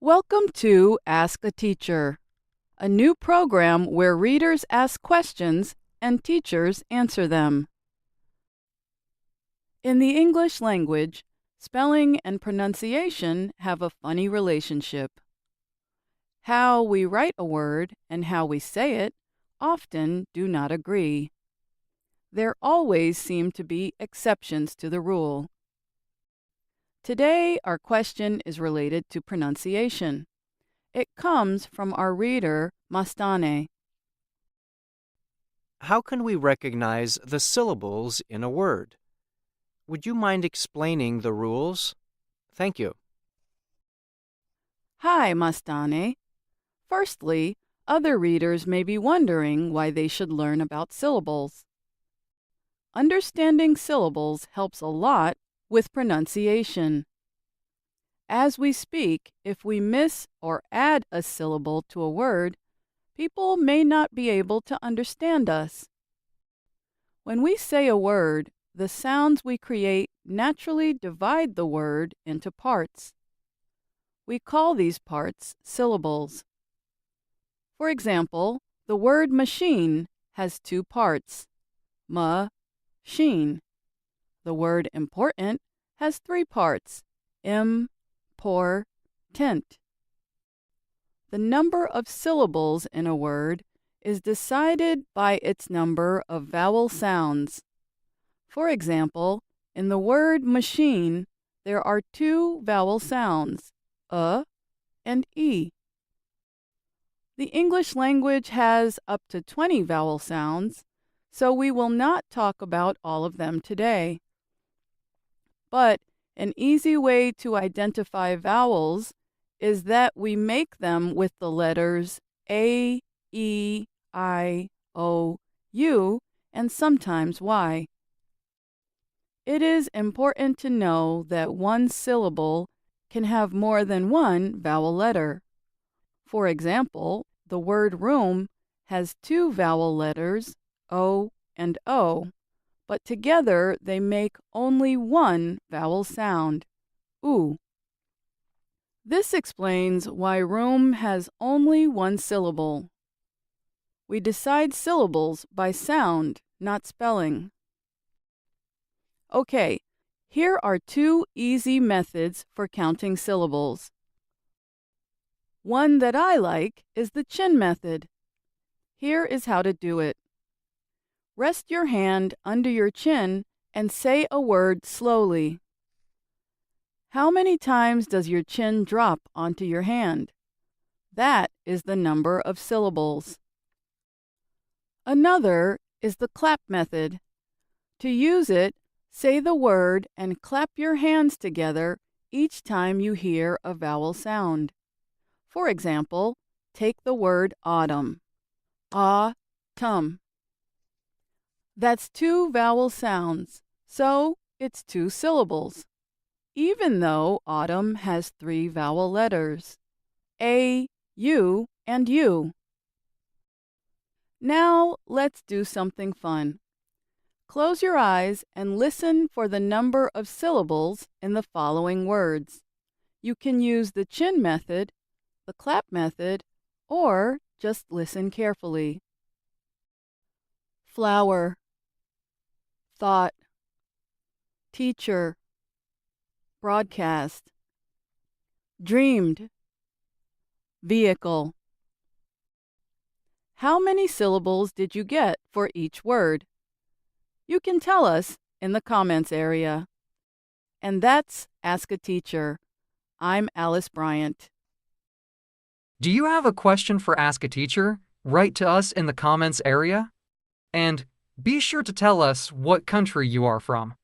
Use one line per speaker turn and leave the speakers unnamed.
Welcome to Ask a Teacher, a new program where readers ask questions and teachers answer them. In the English language, spelling and pronunciation have a funny relationship. How we write a word and how we say it often do not agree. There always seem to be exceptions to the rule. Today, our question is related to pronunciation. It comes from our reader, Mastane.
How can we recognize the syllables in a word? Would you mind explaining the rules? Thank you.
Hi, Mastane. Firstly, other readers may be wondering why they should learn about syllables. Understanding syllables helps a lot with pronunciation. As we speak, if we miss or add a syllable to a word, people may not be able to understand us. When we say a word, the sounds we create naturally divide the word into parts. We call these parts syllables. For example, the word machine has two parts, ma-sheen. The word important has three parts, im-por-tent. The number of syllables in a word is decided by its number of vowel sounds. For example, in the word machine, there are two vowel sounds, and e. The English language has up to 20 vowel sounds, so we will not talk about all of them today. But an easy way to identify vowels is that we make them with the letters A, E, I, O, U, and sometimes Y. It is important to know that one syllable can have more than one vowel letter. For example, the word room has two vowel letters, O and O, but together they make only one vowel sound, oo. This explains why room has only one syllable. We decide syllables by sound, not spelling. Okay, here are two easy methods for counting syllables. One that I like is the chin method. Here is how to do it. Rest your hand under your chin and say a word slowly. How many times does your chin drop onto your hand? That is the number of syllables. Another is the clap method. To use it, say the word and clap your hands together each time you hear a vowel sound. For example, take the word autumn. Ah-tum. That's two vowel sounds, so it's two syllables, even though autumn has three vowel letters, A, U, and U. Now let's do something fun. Close your eyes and listen for the number of syllables in the following words. You can use the chin method, the clap method, or just listen carefully. Flower, thought, teacher, broadcast, dreamed, vehicle. How many syllables did you get for each word? You can tell us in the comments area. And that's Ask a Teacher. I'm Alice Bryant.
Do you have a question for Ask a Teacher? Write to us in the comments area. And be sure to tell us what country you are from.